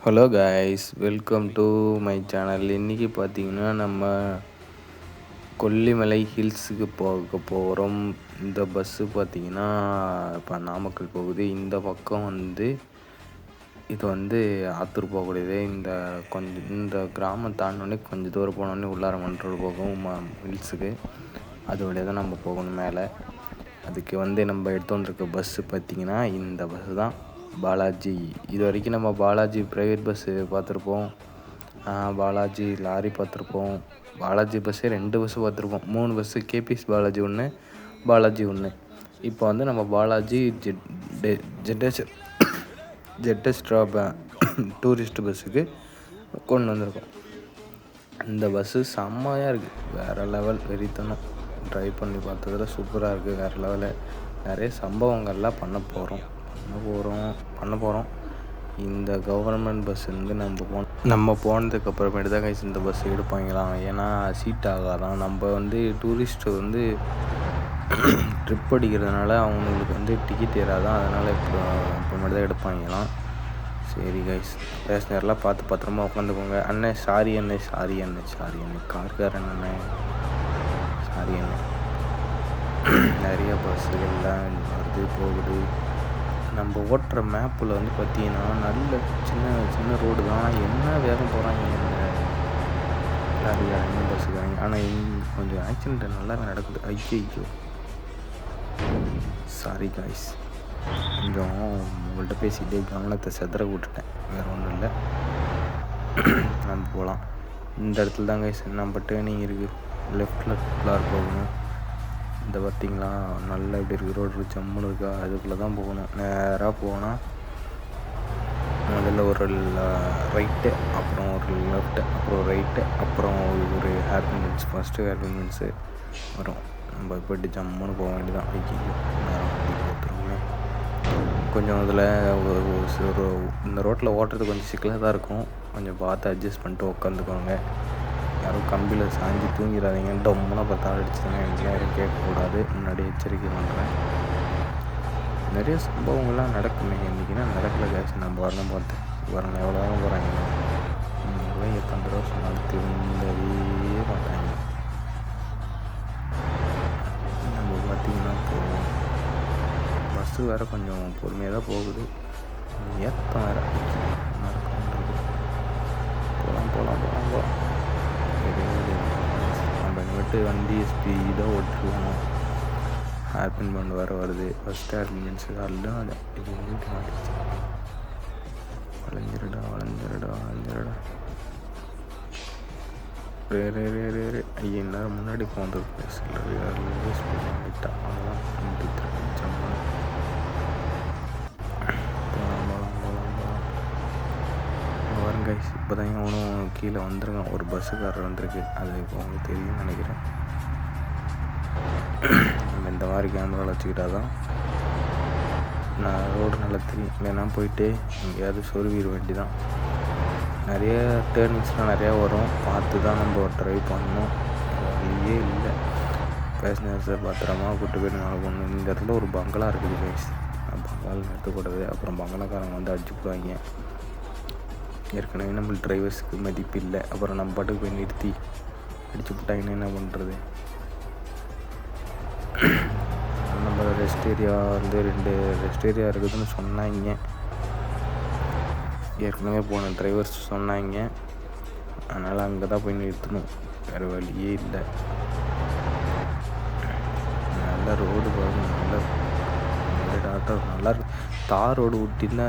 Hello guys, welcome to my channel. இன்றைக்கி பார்த்தீங்கன்னா நம்ம கொல்லிமலை ஹில்ஸுக்கு போக போகிறோம். இந்த பஸ்ஸு பார்த்திங்கன்னா இப்போ நாமக்கல் போகுது. இந்த பக்கம் இது ஆத்தூர் போகக்கூடியது. இந்த கிராமம் தாண்டினோடனே கொஞ்சம் தூரம் போனோடனே உள்ளார மண் போகும் ஹில்ஸுக்கு. அது வழியாக தான் நம்ம போகணும் மேலே. அதுக்கு நம்ம எடுத்து வந்துருக்க பஸ்ஸு பார்த்திங்கன்னா இந்த பஸ்ஸு தான், பாலாஜி. இது வரைக்கும் நம்ம பாலாஜி ப்ரைவேட் பஸ்ஸு பார்த்துருப்போம், பாலாஜி லாரி பார்த்துருப்போம், பாலாஜி பஸ்ஸே 2 பஸ்ஸு பார்த்துருப்போம். 3 பஸ்ஸு, கேபிஎஸ் பாலாஜி ஒன்று, பாலாஜி ஒன்று. இப்போ நம்ம பாலாஜி ஜெட்டஸ் டூரிஸ்ட் பஸ்ஸுக்கு கொண்டு வந்திருக்கோம். இந்த பஸ்ஸு செம்மையாக இருக்குது, வேறு லெவல். வெறித்தனம். ட்ரைவ் பண்ணி பார்த்ததில் சூப்பராக இருக்குது, வேறு லெவலில். நிறைய சம்பவங்கள்லாம் பண்ண போகிறோம். இந்த கவர்மெண்ட் பஸ் நம்ம போனதுக்கு அப்புறமேட்டு தான் கைஸ் இந்த பஸ் எடுப்பாங்களாம். ஏன்னா சீட் ஆகாதான். நம்ம டூரிஸ்ட்டு ட்ரிப் அடிக்கிறதுனால அவங்களுக்கு டிக்கெட் ஏறாதான். அதனால் அப்புறமேட்டு தான் எடுப்பாங்களாம். சரி கைஸ், பேசஞ்சர்லாம் பார்த்து பத்திரமா உட்காந்துக்கோங்க. அண்ணே சாரி அண்ணே, கார்காரன் அண்ணே, சாரி அண்ணே. நிறைய பஸ்ஸுகள்லாம் வருது போகுது. நம்ம ஓட்டுற மேப்பில் பார்த்தீங்கன்னா நல்ல சின்ன ரோடு தான். என்ன வேகம் போகிறாங்க இந்த லாரிக்காரங்க, பஸ்ஸுக்காரங்க. ஆனால் கொஞ்சம் ஆக்சிடென்ட் நல்லாவே நடக்குது. ஐயோ, சாரி காய்ஸ், கொஞ்சம் உங்கள்கிட்ட பேசிக்கிட்டே கவனத்தை செதற விட்டுட்டேன், வேறு ஒன்றும் இல்லை. நம்ம போகலாம். இந்த இடத்துல தான் கைஸ் நம்ம டேர்னிங் இருக்குது. லெஃப்டில் போகணும். இந்த பார்த்திங்களா, நல்லா இப்படி இருக்குது ரோடு, ஜம்முன்னு இருக்கா. அதுக்குள்ளே தான் போகணும். நேராக போனால் முதல்ல ஒரு ரைட்டு, அப்புறம் ஒரு லெஃப்ட்டு, அப்புறம் ரைட்டு, அப்புறம் ஒரு ஹேர்பின் மின்ஸ், ஃபஸ்ட்டு ஹேர்பின் மின்ஸு வரும். நம்ம போய்ட்டு ஜம்முன்னு போக வேண்டியதான். நேரம் பார்த்துருவோமே. கொஞ்சம் அதில் இந்த ரோட்டில் ஓட்டுறது கொஞ்சம் சிக்கலாக தான் இருக்கும். கொஞ்சம் பார்த்து அட்ஜஸ்ட் பண்ணிட்டு உட்காந்துக்கோங்க. யாரும் கம்பியில் சாஞ்சி தூங்கிடாதீங்க. டொம்முனா பார்த்தா அடிச்சுதாங்க, யாரும் கேட்கக்கூடாது. முன்னாடி எச்சரிக்கை பண்ணுறேன். நிறைய சம்பவங்கள்லாம் நடக்குமே. இன்றைக்கினா நடக்கலை கேஸ். நம்ம வரணும் பார்த்தேன். வரணும் எவ்வளோ நேரம் போகிறாங்க. எத்தனை தடவை சொன்னாலும் திரும்பவே மாட்டாங்க. நம்ம பார்த்திங்கன்னா போவோம். பஸ்ஸு வேறு கொஞ்சம் பொறுமையாக தான் போகுது. ஏற்றம் வேறு போகலாம். நம்ம இனிமேட்டு வண்டி ஸ்பீடாக ஓட்டுருவோம். ஹேர்பின் பண்ண வேறு வருது. ஃபஸ்ட்டு ஹேர்பின் மீன்ஸு எல்லாம் இது மாட்டிச்சு. வளைஞ்சிருடா. ரே ஐயா, நேரம் முன்னாடி போந்துருக்கு. சில்லறை ஸ்பீட் ஆகிட்டா. அதெல்லாம் பண்ணிட்டு வருங்க. இப்போ தான் அவனும் கீழே வந்துருக்கான். ஒரு பஸ்ஸுக்காரர் வந்திருக்கு. அது இப்போ உங்களுக்கு தெரியும்னு நினைக்கிறேன். நம்ம இந்த மாதிரி கேமராவில் வச்சுக்கிட்டா தான் நான் ரோடு நல்லா தெரியும். இல்லைன்னா போயிட்டு எங்கேயாவது சொருவிட வேண்டி தான். நிறைய டேர்னிங்ஸ்லாம் நிறையா வரும். பார்த்து தான் நம்ம ட்ரைவ் பண்ணணும். வழியே இல்லை. பேசஞ்சர்ஸை பத்திரமா கூப்பிட்டு போய்ட்டு நாங்கள் போகணும். இந்த இடத்துல ஒரு பங்களா இருக்குது கைஸ். பங்களால் நிறுத்தக்கூடாது. அப்புறம் பங்களாக்காரங்க அடிச்சு போடுவாங்க. ஏற்கனவே நம்ம டிரைவர்ஸுக்கு மதிப்பு இல்லை. அப்புறம் நம்ம பாட்டுக்கு போய் நிறுத்தி அடிச்சு விட்டாங்கன்னா என்ன பண்ணுறது. நம்ம ரெஸ்ட் ஏரியா 2 ரெஸ்ட் ஏரியா இருக்குதுன்னு சொன்னாங்க. ஏற்கனவே போன டிரைவர்ஸ் சொன்னாங்க. அதனால் அங்கே தான் போய் நிறுத்தணும், வேறு வழியே இல்லை. நல்ல ரோடு பாருங்கள், நல்ல டாக்டர் நல்லா இருக்கு. தார் ரோடு ஊற்றிருந்தா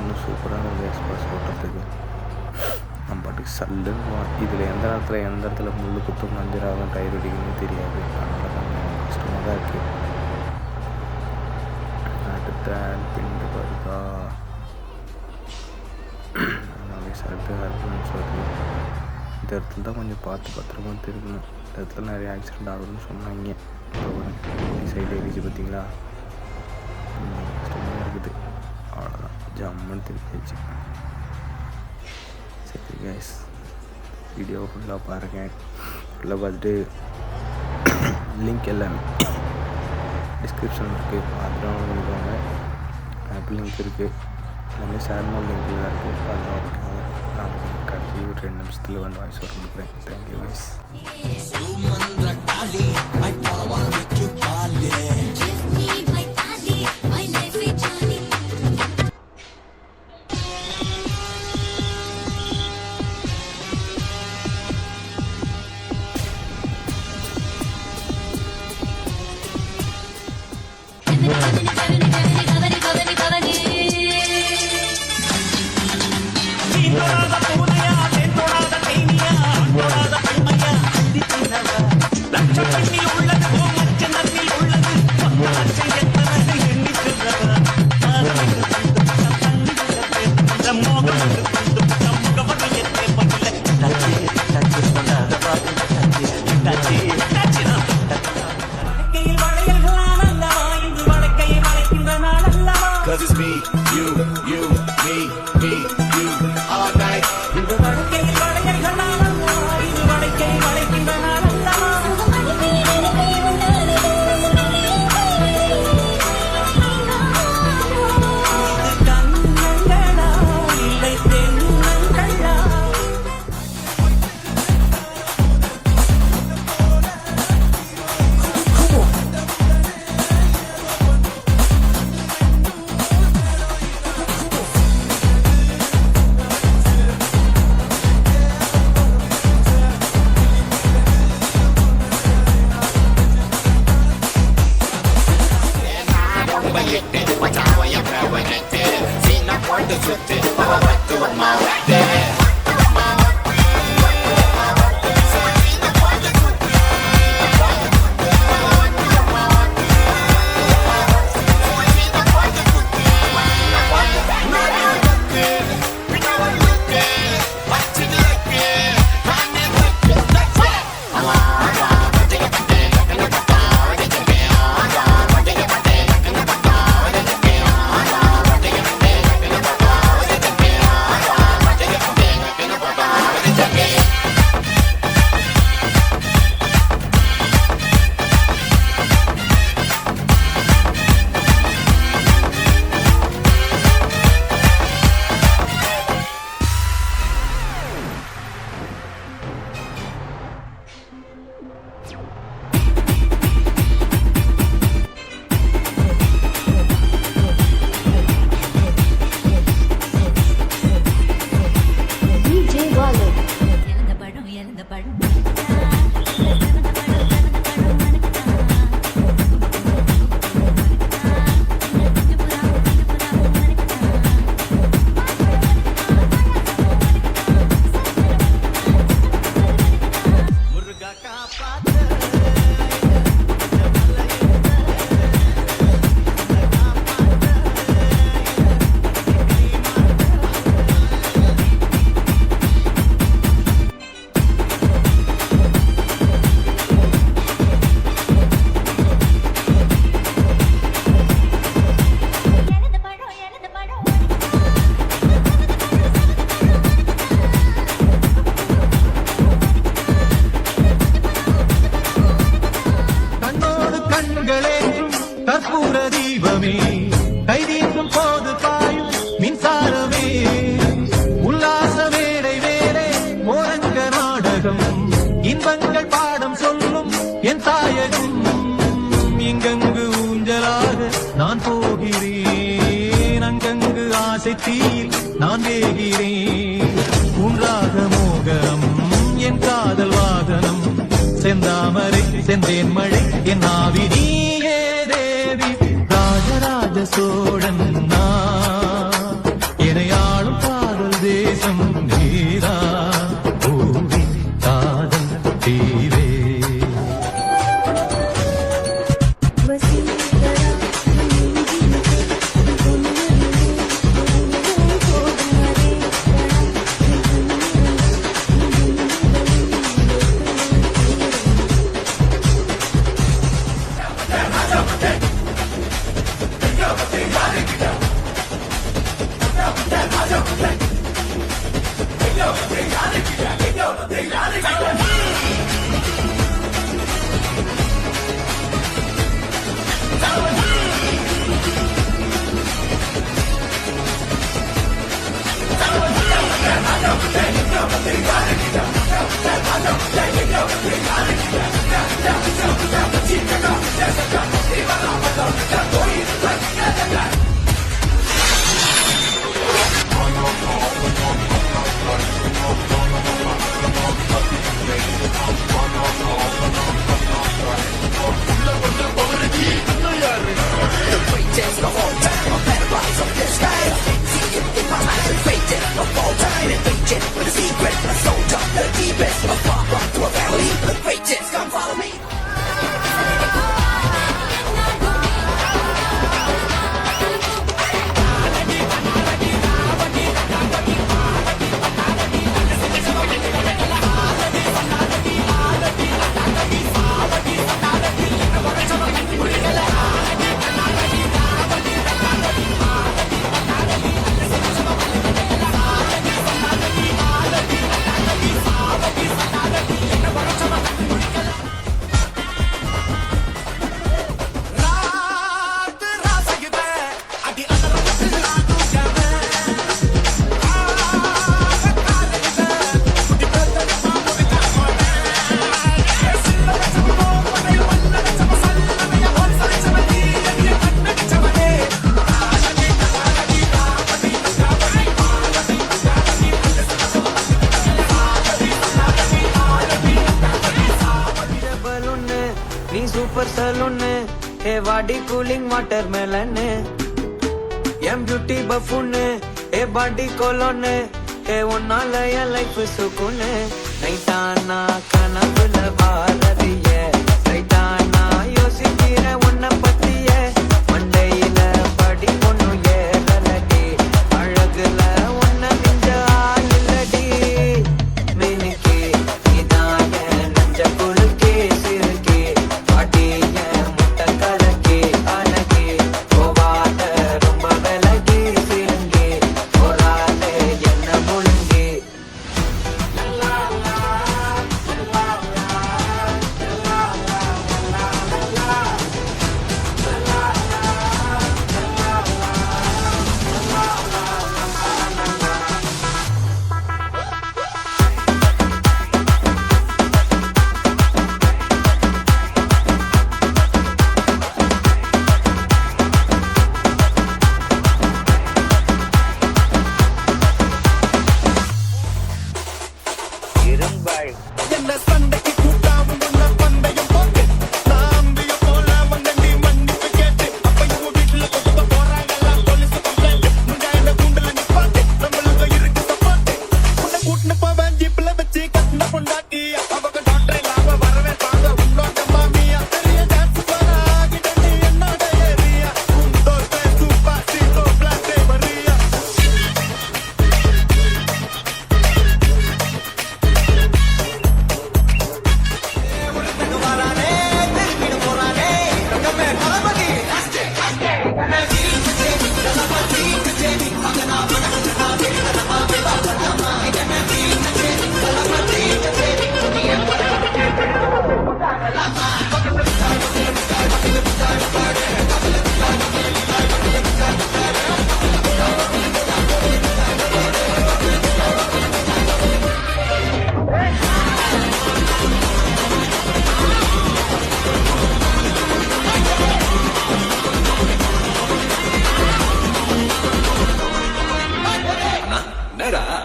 இன்னும் சூப்பரான எக்ஸ்பிரஸ் ஓட்டுறதுக்கு. நம்ம பாட்டுக்கு சல்லுன்னு போகலாம். இதில் எந்த இடத்துல முள்ளு குத்தும், மஞ்சளாகும், டயர் அடிக்கணும்னு தெரியாது. அதனால தான் கஷ்டமாக தான் இருக்குது. அடுத்த பிண்டு பாருக்கா, சரக்கு சொல்லி இந்த இடத்துல தான் கொஞ்சம் பார்த்து பத்திரமா திருக்கணும். இந்த இடத்துல நிறைய ஆக்சிடெண்ட் ஆகுதுன்னு சொன்னாங்க. சைடு ஏறிச்சு பார்த்தீங்களா, கஷ்டமாக இருக்குது. அவ்வளோதான், ஜம்முன்னு திருப்பிச்சு. சரி கேஸ், வீடியோ ஃபுல்லாக பாருங்கள். ஃபுல்லாக பார்த்துட்டு லிங்க் எல்லாமே டிஸ்கிரிப்ஷன் இருக்குது, பார்த்துட்டு பண்ணிக்கோங்க. ஆப் லிங்க் இருக்குது. எல்லாமே சேனல் லிங்கில் தான் இருக்குது. அதெல்லாம் ஓகேங்க. நான் கடைசி ஒரு 2 நிமிஷத்தில் வந்து வாய்ஸ் ஓவர் கொடுக்குறேன். Thank you voice. Cause it's me, you, me, you, all night. இன்பங்கள் பாடம் சொல்லும் என் தாயகம். இங்கங்கு ஊஞ்சலாக நான் போகிறேன், அங்கங்கு ஆசை தீயில் நான் வேகிறேன். உன்றாக மோகனம் என் காதல் வாகனம், செந்தாமரை செந்தேன் மழை என் ஆவி நீயே தேவி. ராஜராஜ சோழன் நான், எனையாளும் காதல் தேசம் நீரா. நீ சூப்பர் சலூன்னு ஹே வாடி கூலிங் வாட்டர் மெலன்னு எம் பியூட்டி பஃபுன்னு ஹே பாடி கோலோன்னு ஹே உன்னால என் லைஃப் சுக்குன்னு நைட்டானா கனவுல வாரதிய நைட்டானா யோசிக்கிற உன்னை பத்திய மண்டையில படி பொண்ணு ஏறலடி அழகுல உன்னை மிஞ்ச ஆயில்லடி மினுக்கி இதான் என் நெஞ்ச குலுக்கி சிறுக்கி பாட்டிய முட்டை கலக்கி அழகி போவாத ரொம்ப விலகி சிறுங்கி போராலே என்ன முழுங்கி என்ன சண்டைக்கு கூட்டாவும் உன்ன பந்தயம் போட்டு நான் அம்பிய போல வந்தண்டி மன்னிப்பு கேட்டு அப்பையும் உன் வீட்டுல கொண்டு போறாங்கலாம் போலீஸ் கம்ப்ளைண்ட் முண்டா என்ன கூண்டுல நிப்பாட்டு நம்மளுக்கு இருக்கு சப்பாட்டு உன்னை கூட்டின போவேன் ஜீப்ல வச்சு கட்டின பொண்டாட்டி அவங்க டாக்டர் இல்லாம வரவே தாங்க உன்னோட மாமியா பெரிய டான்ஸ் ஆகிட்டே என்னோட ஏரியா உண்டோ சூப்பர் சீரோ பிளாக் மரியா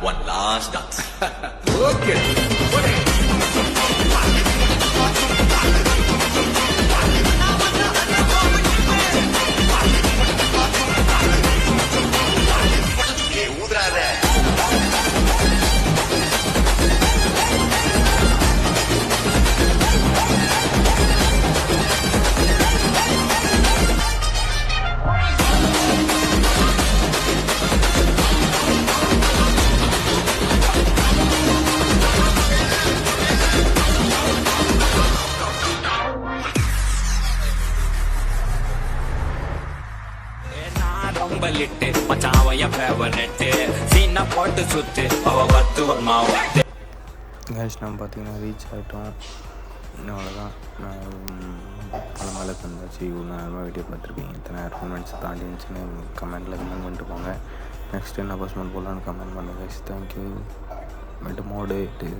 One last dance. Okay. ரொம்ப லிட்டு மச்சாவைய ஃபேவரட்டு சீனா போட்டு சுத்து அவ பத்து ஒரு மாவட்டு கேஷ் நம்ம பார்த்தீங்கன்னா ரீச் ஆகிட்டோம். இன்னும் அவ்வளோதான். நான் பல மலை தந்தாச்சு. இவ்வளோ நேரமாக வீடியோ பார்த்துருப்பீங்க. இத்தனை கமெண்ட்ஸ் தாண்டி இருந்துச்சுன்னு கமெண்ட்டில் கமெண்ட் பண்ணிட்டு போங்க. நெக்ஸ்ட் என்ன பஸ்மெண்ட் போடலான்னு கமெண்ட் பண்ணுங்க. தேங்க்யூ. அப்புறமேட்டு மோடு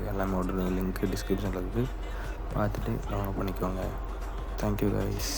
எல்லா மோடு லிங்க்கு டிஸ்கிரிப்ஷனில் இருக்குது, பார்த்துட்டு டவுன்லோட் பண்ணிக்கோங்க. Thank you guys.